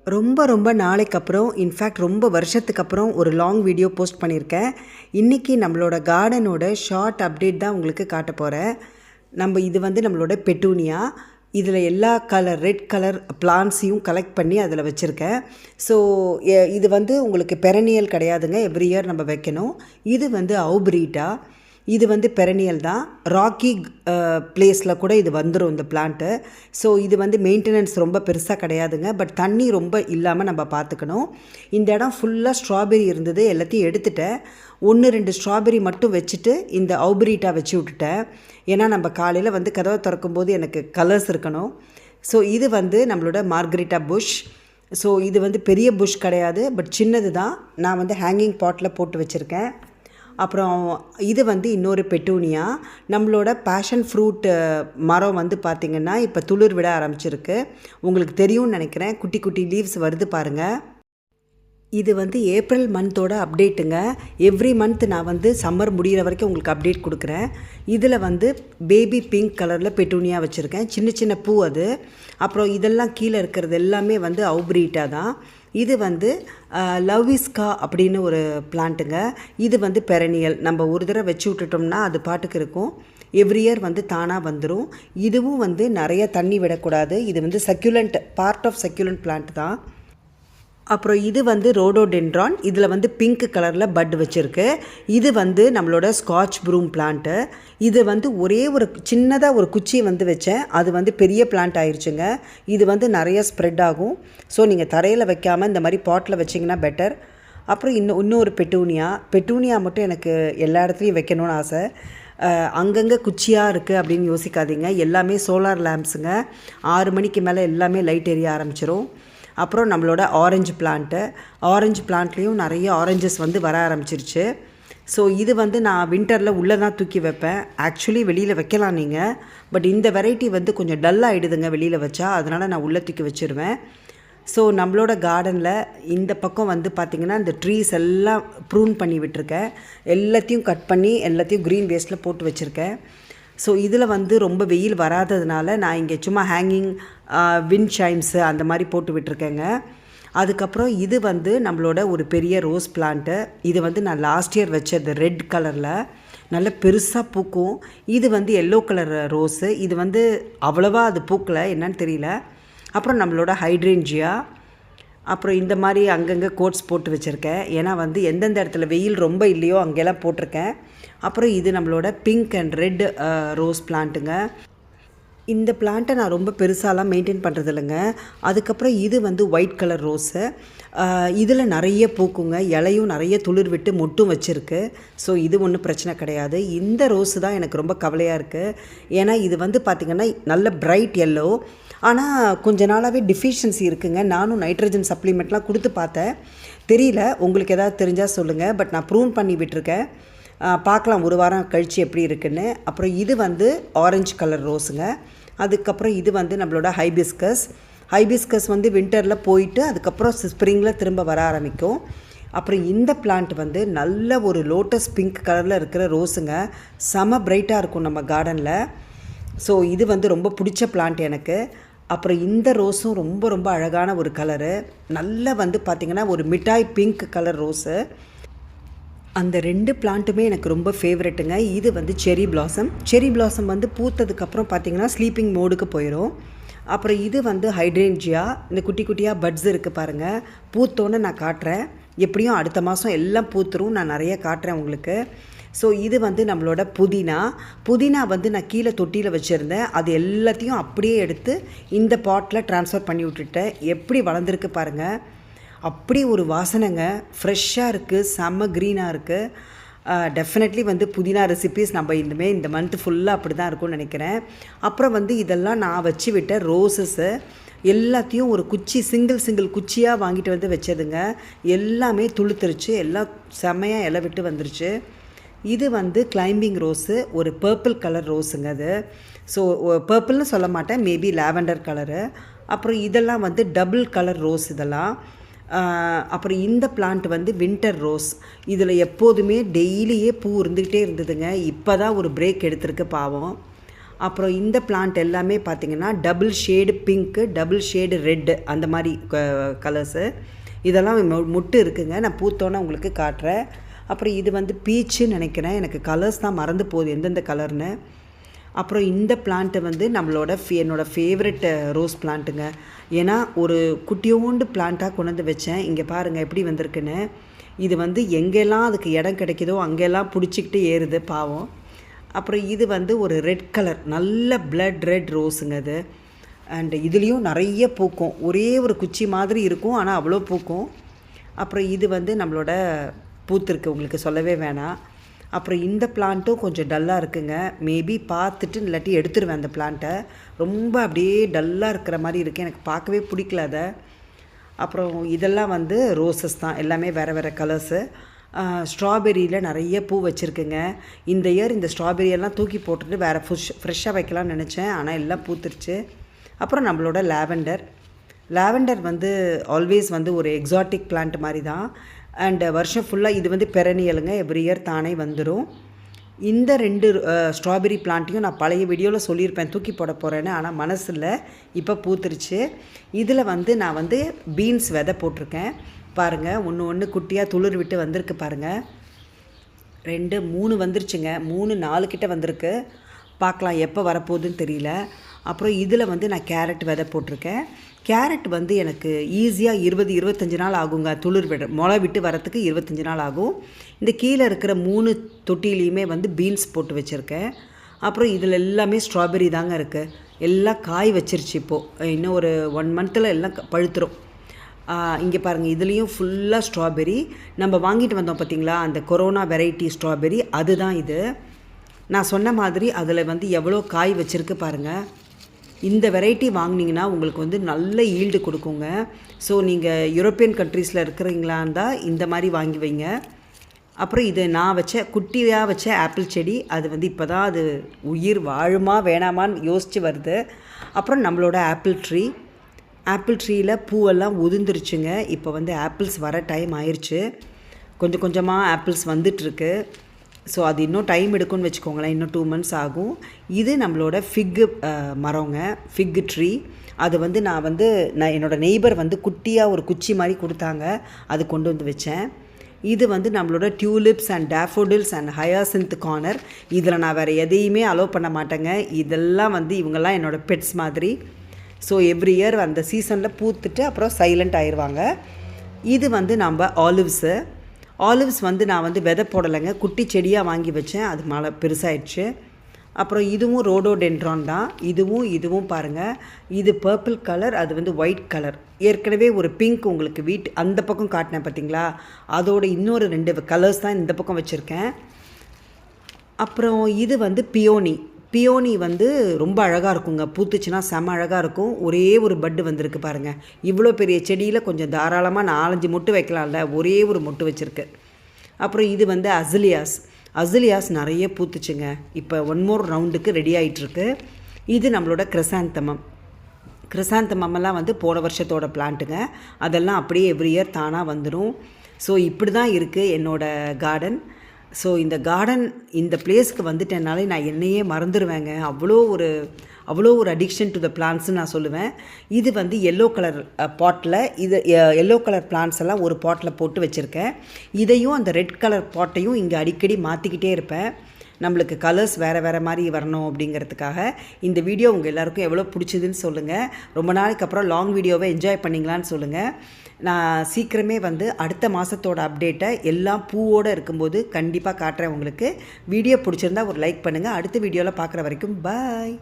ரொம்ப ரொம்ப நாளைக்கு அப்புறம், இன்ஃபேக்ட் ரொம்ப வருஷத்துக்கு அப்புறம் ஒரு லாங் வீடியோ போஸ்ட் பண்ணியிருக்கேன். இன்றைக்கி நம்மளோட கார்டனோட ஷார்ட் அப்டேட் தான் உங்களுக்கு காட்ட போகிறேன். இது வந்து நம்மளோட பெட்டூனியா. இதில் எல்லா கலர் ரெட் கலர் பிளான்ட்ஸையும் கலெக்ட் பண்ணி அதில் வச்சுருக்கேன். ஸோ இது வந்து உங்களுக்கு பெரனியல் கிடையாதுங்க, எவ்ரி இயர் நம்ம வைக்கணும். இது வந்து அவுப்ரீட்டா. இது வந்து பெரனியல் தான். ராக்கி பிளேஸில் கூட இது வந்துடும் இந்த பிளான்ட்டு. ஸோ இது வந்து மெயின்டெனன்ஸ் ரொம்ப பெருசாக கிடையாதுங்க, பட் தண்ணி ரொம்ப இல்லாமல் நம்ம பார்த்துக்கணும். இந்த இடம் ஃபுல்லாக ஸ்ட்ராபெரி இருந்தது, எல்லாத்தையும் எடுத்துட்டேன். 1-2 ஸ்ட்ராபெரி மட்டும் வச்சுட்டு இந்த அவுப்ரீட்டா வச்சு விட்டுட்டேன். ஏன்னா நம்ம காலையில் வந்து கதவை திறக்கும்போது எனக்கு கலர்ஸ் இருக்கணும். ஸோ இது வந்து நம்மளோட மார்கரிட்டா புஷ். ஸோ இது வந்து பெரிய புஷ் கிடையாது, பட் சின்னது தான். நான் வந்து ஹேங்கிங் பாட்டில் போட்டு வச்சுருக்கேன். அப்புறம் இது வந்து இன்னொரு பெட்டூனியா. நம்மளோட பேஷன் ஃப்ரூட் மரம் வந்து பார்த்திங்கன்னா இப்போ துளிர் விட ஆரம்பிச்சிருக்கு. உங்களுக்கு தெரியும்னு நினைக்கிறேன், குட்டி குட்டி லீவ்ஸ் வருது பாருங்கள். இது வந்து ஏப்ரல் மந்த்தோட அப்டேட்டுங்க. எவ்ரி மந்த் நான் வந்து சம்மர் முடிகிற வரைக்கும் உங்களுக்கு அப்டேட் கொடுக்குறேன். இதில் வந்து பேபி பிங்க் கலரில் பெட்டூனியா வச்சுருக்கேன், சின்ன சின்ன பூ அது. அப்புறம் இதெல்லாம் கீழே இருக்கிறது எல்லாமே வந்து அவுப்ரீட்டா தான். இது வந்து லவ்விஸ்கா அப்படின்னு ஒரு பிளான்ட்டுங்க. இது வந்து பெரனியல். நம்ம ஒரு தடவை வச்சு விட்டுட்டோம்னா அது பாட்டுக்கு இருக்கும், எவ்ரி இயர் வந்து தானாக வந்துடும். இதுவும் வந்து நிறைய தண்ணி விடக்கூடாது. இது வந்து succulent, part of succulent plant தான். அப்புறம் இது வந்து ரோடோடென்ட்ரான். இதில் வந்து பிங்க் கலரில் பட் வச்சுருக்கு. இது வந்து நம்மளோட ஸ்காட்ச் ப்ரூம் பிளான்ட்டு. இது வந்து ஒரே ஒரு சின்னதாக ஒரு குச்சியை வந்து வச்சேன், அது வந்து பெரிய பிளான்ட் ஆயிடுச்சுங்க. இது வந்து நிறைய ஸ்ப்ரெட் ஆகும். ஸோ நீங்கள் தரையில் வைக்காமல் இந்த மாதிரி பாட்டில் வச்சிங்கன்னா பெட்டர். அப்புறம் இன்னொரு பெட்டூனியா மட்டும் எனக்கு எல்லா இடத்துலையும் வைக்கணும்னு ஆசை. அங்கங்கே குச்சியாக இருக்குது அப்படின்னு யோசிக்காதீங்க, எல்லாமே சோலார் லேம்ப்ஸுங்க. 6 மணிக்கு மேலே எல்லாமே லைட் எரிய ஆரம்பிச்சிரும். அப்புறம் நம்மளோட ஆரஞ்சு பிளான்ட்லேயும் நிறைய ஆரஞ்சஸ் வந்து வர ஆரம்பிச்சிருச்சு. ஸோ இது வந்து நான் வின்டரில் உள்ளே தான் தூக்கி வைப்பேன். ஆக்சுவலி வெளியில் வைக்கலாம் நீங்கள், பட் இந்த வெரைட்டி வந்து கொஞ்சம் டல்லாகிடுதுங்க வெளியில் வச்சா, அதனால் நான் உள்ளே தூக்கி வச்சுருவேன். ஸோ நம்மளோட கார்டனில் இந்த பக்கம் வந்து பார்த்திங்கன்னா இந்த ட்ரீஸ் எல்லாம் ப்ரூன் பண்ணி விட்டுருக்கேன். எல்லாத்தையும் கட் பண்ணி எல்லாத்தையும் க்ரீன் வேஸ்ட்டில் போட்டு வச்சுருக்கேன். ஸோ இதில் வந்து ரொம்ப வெயில் வராததுனால நான் இங்கே சும்மா ஹேங்கிங் விண்ட் ஷைம்ஸு அந்த மாதிரி போட்டு விட்டுருக்கேங்க. அதுக்கப்புறம் இது வந்து நம்மளோட ஒரு பெரிய ரோஸ் பிளான்ட்டு. இது வந்து நான் லாஸ்ட் இயர் வச்சது, ரெட் கலரில் நல்ல பெருசாக பூக்கும். இது வந்து எல்லோ கலர் ரோஸு. இது வந்து அவ்வளோவா அது பூக்கலை, என்னன்னு தெரியல. அப்புறம் நம்மளோட ஹைட்ரேஞ்சியா. அப்புறம் இந்த மாதிரி அங்கங்கே கோட்ஸ் போட்டு வச்சுருக்கேன், ஏன்னா வந்து எந்தெந்த இடத்துல வெயில் ரொம்ப இல்லையோ அங்கெல்லாம் போட்டிருக்கேன். அப்புறம் இது நம்மளோட பிங்க் அண்ட் ரெட் ரோஸ் பிளான்ட்டுங்க. இந்த பிளான்ட்டை நான் ரொம்ப பெருசாலாம் மெயின்டைன் பண்ணுறது இல்லைங்க. அதுக்கப்புறம் இது வந்து ஒயிட் கலர் ரோஸு. இதில் நிறைய பூக்குங்க, இலையும் நிறைய துளிர் விட்டு மொட்டும் வச்சுருக்கு. ஸோ இது ஒன்றும் பிரச்சனை கிடையாது. இந்த ரோஸு தான் எனக்கு ரொம்ப கவலையாக இருக்குது. ஏன்னா இது வந்து பார்த்திங்கன்னா நல்ல பிரைட் எல்லோ, ஆனால் கொஞ்ச நாளாகவே டிஃபிஷியன்சி இருக்குங்க. நானும் நைட்ரஜன் சப்ளிமெண்ட்லாம் கொடுத்து பார்த்தேன், தெரியல, உங்களுக்கு எதாவது தெரிஞ்சால் சொல்லுங்கள். பட் நான் ப்ரூன் பண்ணி விட்டுருக்கேன், பார்க்கலாம் ஒரு வாரம் கழித்து எப்படி இருக்குன்னு. அப்புறம் இது வந்து ஆரஞ்சு கலர் ரோஸுங்க. அதுக்கப்புறம் இது வந்து நம்மளோட ஹைபிஸ்கஸ் வந்து வின்டரில் போயிட்டு அதுக்கப்புறம் ஸ்ப்ரிங்கில் திரும்ப வர ஆரம்பிக்கும். அப்புறம் இந்த பிளான்ட் வந்து நல்ல ஒரு லோட்டஸ் பிங்க் கலரில் இருக்கிற ரோஸுங்க, செம பிரைட்டாக இருக்கும் நம்ம கார்டனில். ஸோ இது வந்து ரொம்ப பிடிச்ச பிளான்ட் எனக்கு. அப்புறம் இந்த ரோஸும் ரொம்ப ரொம்ப அழகான ஒரு கலரு, நல்ல வந்து பார்த்திங்கன்னா ஒரு மிட்டாய் பிங்க் கலர் ரோஸு. அந்த 2 பிளான்ட்டுமே எனக்கு ரொம்ப ஃபேவரெட்டுங்க. இது வந்து செரி பிளாசம் வந்து பூத்ததுக்கப்புறம் பார்த்திங்கன்னா ஸ்லீப்பிங் மோடுக்கு போயிடும். அப்புறம் இது வந்து ஹைட்ரேஞ்சியா. இந்த குட்டி குட்டியாக பட்ஸ் இருக்குது பாருங்கள், பூத்தோன்னு நான் காட்டுறேன். எப்படியும் அடுத்த மாதம் எல்லாம் பூத்துரும், நான் நிறைய காட்டுறேன் உங்களுக்கு. ஸோ இது வந்து நம்மளோட புதினா வந்து நான் கீழே தொட்டியில் வச்சுருந்தேன், அது எல்லாத்தையும் அப்படியே எடுத்து இந்த பாட்டில் ட்ரான்ஸ்ஃபர் பண்ணி விட்டுட்டேன். எப்படி வளர்ந்துருக்கு பாருங்கள், அப்படி ஒரு வாசனைங்க, ஃப்ரெஷ்ஷாக இருக்குது, செம்ம க்ரீனாக இருக்குது. டெஃபினெட்லி வந்து புதினா ரெசிபீஸ் நம்ம இந்த மந்த்து ஃபுல்லாக அப்படி தான் இருக்கும்னு நினைக்கிறேன். அப்புறம் வந்து இதெல்லாம் நான் வச்சு விட்ட ரோஸஸ்ஸு எல்லாத்தையும் ஒரு சிங்கிள் குச்சியாக வாங்கிட்டு வந்து வச்சதுங்க. எல்லாமே துளுத்துருச்சு, எல்லாம் செம்மையாக இலை விட்டு வந்துருச்சு. இது வந்து கிளைம்பிங் ரோஸு, ஒரு பர்பிள் கலர் ரோஸுங்க அது. ஸோ பர்பிள்னு சொல்ல மாட்டேன், மேபி லாவெண்டர் கலரு. அப்புறம் இதெல்லாம் வந்து டபுள் கலர் ரோஸ் இதெல்லாம். அப்புறம் இந்த பிளான்ட் வந்து வின்டர் ரோஸ். இதில் எப்போதுமே டெய்லியே பூ இருந்துக்கிட்டே இருந்ததுங்க. இப்போ தான் ஒரு பிரேக் எடுத்திருக்கு பாவம். அப்புறம் இந்த பிளான்ட் எல்லாமே பார்த்திங்கன்னா double shade pink, double shade red, அந்த மாதிரி கலர்ஸு. இதெல்லாம் முட்டு இருக்குங்க. நான் பூத்தோன்னே உங்களுக்கு காட்டுறேன். அப்புறம் இது வந்து பீச்சுன்னு நினைக்கிறேன். எனக்கு கலர்ஸ் தான் மறந்து போகுது எந்தெந்த கலர்னு. அப்புறம் இந்த பிளான்ட்டு வந்து நம்மளோட என்னோடய ஃபேவரெட் ரோஸ் பிளான்ட்டுங்க. ஏன்னா ஒரு குட்டியோண்டு பிளான்ட்டாக கொண்டு வந்து வச்சேன். இங்கே பாருங்கள் எப்படி வந்திருக்குன்னு. இது வந்து எங்கெல்லாம் அதுக்கு இடம் கிடைக்குதோ அங்கெல்லாம் பிடிச்சிக்கிட்டு ஏறுது பாவம். அப்புறம் இது வந்து ஒரு ரெட் கலர், நல்ல பிளட் ரெட் ரோஸுங்க அது. அண்டு இதுலேயும் நிறைய பூக்கும். ஒரே ஒரு குச்சி மாதிரி இருக்கும், ஆனால் அவ்வளோ பூக்கும். அப்புறம் இது வந்து நம்மளோட பூத்திருக்கு, உங்களுக்கு சொல்லவே வேணாம். அப்புறம் இந்த பிளான்ட்டும் கொஞ்சம் டல்லாக இருக்குங்க. மேபி பார்த்துட்டு இல்லாட்டி எடுத்துருவேன் அந்த பிளான்ட்டை. ரொம்ப அப்படியே டல்லாக இருக்கிற மாதிரி இருக்குது, எனக்கு பார்க்கவே பிடிக்கல அதை. அப்புறம் இதெல்லாம் வந்து ரோசஸ் தான், எல்லாமே வேறு வேறு கலர்ஸு. ஸ்ட்ராபெரியில் நிறைய பூ வச்சுருக்குங்க. இந்த இயர் இந்த ஸ்ட்ராபெரியெல்லாம் தூக்கி போட்டுட்டு வேறு ஃப்ரெஷ்ஷாக வைக்கலாம்னு நினச்சேன், ஆனால் எல்லாம் பூத்துருச்சு. அப்புறம் நம்மளோட லாவெண்டர் வந்து ஆல்வேஸ் வந்து ஒரு எக்ஸாட்டிக் பிளான்ட் மாதிரி தான். அண்டு வருஷம் ஃபுல்லாக இது வந்து பெரனியலுங்க, எவ்ரி இயர் தானே வந்துடும். இந்த 2 ஸ்ட்ராபெரி பிளான்ட்டையும் நான் பழைய வீடியோவில் சொல்லியிருப்பேன் தூக்கி போட போகிறேன்னு, ஆனால் மனசில் இப்போ பூத்துருச்சு. இதில் வந்து நான் வந்து பீன்ஸ் விதை போட்டிருக்கேன் பாருங்கள். ஒன்று குட்டியாக துளிர் விட்டு வந்திருக்கு பாருங்கள். 2 3 வந்துருச்சுங்க. 3 4 கிட்ட வந்திருக்கு. பார்க்கலாம் எப்போ வரப்போகுதுன்னு தெரியல. அப்புறம் இதில் வந்து நான் கேரட் விதை போட்டிருக்கேன். கேரட் வந்து எனக்கு ஈஸியாக 20-25 நாள் ஆகுங்க. துளிர் முளை விட்டு வரத்துக்கு 25 நாள் ஆகும். இந்த கீழே இருக்கிற 3 தொட்டிலையுமே வந்து பீன்ஸ் போட்டு வச்சுருக்கேன். அப்புறம் இதில் எல்லாமே ஸ்ட்ராபெரி தாங்க இருக்குது. எல்லாம் காய் வச்சிருச்சு இப்போது. இன்னும் ஒரு 1 மந்த்தில் எல்லாம் பழுத்துரும். இங்கே பாருங்கள், இதுலேயும் ஃபுல்லாக ஸ்ட்ராபெரி. நம்ம வாங்கிட்டு வந்தோம் பார்த்திங்களா, அந்த கொரோனா வெரைட்டி ஸ்ட்ராபெரி, அதுதான் இது. நான் சொன்ன மாதிரி அதில் வந்து எவ்வளோ காய் வச்சுருக்கு பாருங்கள். இந்த வெரைட்டி வாங்கினீங்கன்னா உங்களுக்கு வந்து நல்ல ஈல்டு கொடுக்குங்க. ஸோ நீங்கள் யூரோப்பியன் கண்ட்ரீஸில் இருக்கிறீங்களான் தான் இந்த மாதிரி வாங்கி வைங்க. அப்புறம் இது நான் குட்டியாக வச்ச ஆப்பிள் செடி. அது வந்து இப்போ தான் அது உயிர் வாழுமா வேணாமான்னு யோசித்து வருது. அப்புறம் நம்மளோட ஆப்பிள் ட்ரீயில் பூவெல்லாம் உதிர்ந்துருச்சுங்க. இப்போ வந்து ஆப்பிள்ஸ் வர டைம் ஆயிடுச்சு. கொஞ்சம் கொஞ்சமாக ஆப்பிள்ஸ் வந்துட்டுருக்கு. ஸோ அது இன்னும் டைம் எடுக்கும்னு வச்சுக்கோங்களேன். இன்னும் 2 months ஆகும். இது நம்மளோட ஃபிக்கு மரங்க, ஃபிக்கு ட்ரீ. அது வந்து நான் என்னோடய நெய்பர் வந்து குட்டியாக ஒரு குச்சி மாதிரி கொடுத்தாங்க, அது கொண்டு வந்து வச்சேன். இது வந்து நம்மளோட tulips and daffodils and hyacinth corner. இதில் நான் வேறு எதையுமே அலோவ் பண்ண மாட்டேங்க. இதெல்லாம் வந்து இவங்கெல்லாம் என்னோடய பெட்ஸ் மாதிரி. ஸோ எவ்ரி இயர் அந்த சீசனில் பூத்துட்டு அப்புறம் சைலண்ட் ஆயிடுவாங்க. இது வந்து நம்ம ஆலிவ்ஸ் வந்து நான் வந்து விதை போடலைங்க, குட்டி செடியாக வாங்கி வச்சேன். அது மழை பெருசாகிடுச்சு. அப்புறம் இதுவும் ரோடோடென்ட்ரான் தான். இதுவும் பாருங்கள், இது பர்பிள் கலர், அது வந்து ஒயிட் கலர். ஏற்கனவே ஒரு பிங்க் உங்களுக்கு அந்த பக்கம் காட்டினேன் பார்த்தீங்களா, அதோட இன்னொரு 2 கலர்ஸ் தான் இந்த பக்கம் வச்சுருக்கேன். அப்புறம் இது வந்து பியோனி வந்து ரொம்ப அழகாக இருக்குங்க. பூத்துச்சுன்னா செம்ம அழகாக இருக்கும். ஒரே ஒரு பட்டு வந்திருக்கு பாருங்கள். இவ்வளோ பெரிய செடியில் கொஞ்சம் தாராளமாக 4-5 மொட்டு வைக்கலாம்ல, ஒரே ஒரு மொட்டு வச்சுருக்கு. அப்புறம் இது வந்து அசிலியாஸ் நிறைய பூத்துச்சுங்க. இப்போ 1 more ரவுண்டுக்கு ரெடி ஆகிட்டுருக்கு. இது நம்மளோட கிறிசாந்தமெல்லாம் வந்து போன வருஷத்தோட பிளான்ட்டுங்க. அதெல்லாம் அப்படியே எவ்ரி இயர் தானாக வந்துடும். ஸோ இப்படி தான் இருக்குது என்னோடய கார்டன். ஸோ இந்த பிளேஸ்க்கு வந்துட்டேனாலே நான் என்னையே மறந்துடுவேங்க. அவ்வளோ ஒரு அடிக்ஷன் டு த பிளான்ட்ஸ்னு நான் சொல்லுவேன். இது வந்து yellow colour bottle, yellow colour plants எல்லாம் ஒரு பாட்டில் போட்டு வச்சுருக்கேன். இதையும் அந்த ரெட் கலர் பாட்டையும் இங்கே அடிக்கடி மாற்றிக்கிட்டே இருப்பேன். நம்மளுக்கு கலர்ஸ் வேறு மாதிரி வரணும் அப்படிங்கிறதுக்காக. இந்த வீடியோ உங்கள் எல்லாருக்கும் எவ்வளோ பிடிச்சதுன்னு சொல்லுங்கள். ரொம்ப நாளைக்கு அப்புறம் லாங் வீடியோவை என்ஜாய் பண்ணிங்களான்னு சொல்லுங்கள். நான் சீக்கிரமே வந்து அடுத்த மாதத்தோட அப்டேட்டை எல்லாம் பூவோடு இருக்கும்போது கண்டிப்பாக காட்டுறேன் உங்களுக்கு. வீடியோ பிடிச்சிருந்தா ஒரு லைக் பண்ணுங்கள். அடுத்த வீடியோவில் பார்க்குற வரைக்கும் பாய்.